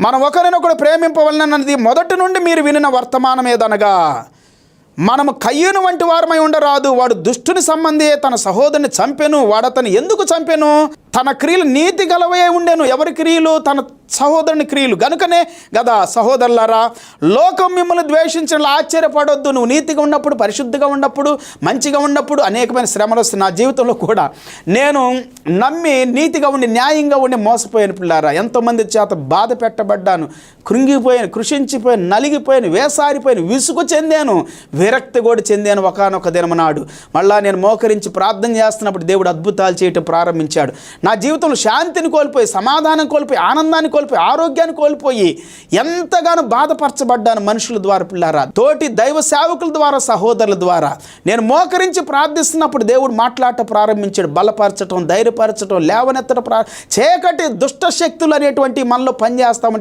మనం ఒకరినొకడు ప్రేమింపవలనన్నది మొదటి నుండి మీరు వినిన వర్తమానం ఏదనగా, మనము కయ్యూను వంటి వారమై ఉండరాదు. వాడు దుష్టుని సంబంధి తన సహోదరుని చంపెను. వాడు అతను ఎందుకు చంపెను? తన క్రియలు నీతి గలవే ఉండెను. ఎవరి క్రియలు? తన సహోదరుని క్రియలు. గనుకనే కదా సహోదరులారా, లోకం మిమ్మల్ని ద్వేషించడం ఆశ్చర్యపడొద్దు. నువ్వు నీతిగా ఉన్నప్పుడు, పరిశుద్ధిగా ఉన్నప్పుడు, మంచిగా ఉన్నప్పుడు అనేకమైన శ్రమలు వస్తాయి. నా జీవితంలో కూడా నేను నమ్మి నీతిగా ఉండి న్యాయంగా ఉండి మోసపోయాను పిల్లారా. ఎంతోమంది చేత బాధ పెట్టబడ్డాను, కృంగిపోయాను, కృషించిపోయాను, నలిగిపోయాను, వేసారిపోయాను, విసుగు చెందాను, విరక్తి కూడా చెందాను. ఒకానొక దినము నాడు మళ్ళా నేను మోకరించి ప్రార్థన చేస్తున్నప్పుడు దేవుడు అద్భుతాలు చేయటం ప్రారంభించాడు. నా జీవితంలో శాంతిని కోల్పోయి, సమాధానం కోల్పోయి, ఆనందాన్ని కోల్పోయి, ఆరోగ్యాన్ని కోల్పోయి ఎంతగానో బాధపరచబడ్డాను మనుషుల ద్వారా పిల్లారా, తోటి దైవ సేవకుల ద్వారా, సహోదరుల ద్వారా. నేను మోకరించి ప్రార్థిస్తున్నప్పుడు దేవుడు మాట్లాడటం ప్రారంభించాడు. బలపరచటం, ధైర్యపరచటం, లేవనెత్తడం చీకటి దుష్ట శక్తులు అనేటువంటి మనలో పనిచేస్తామంటే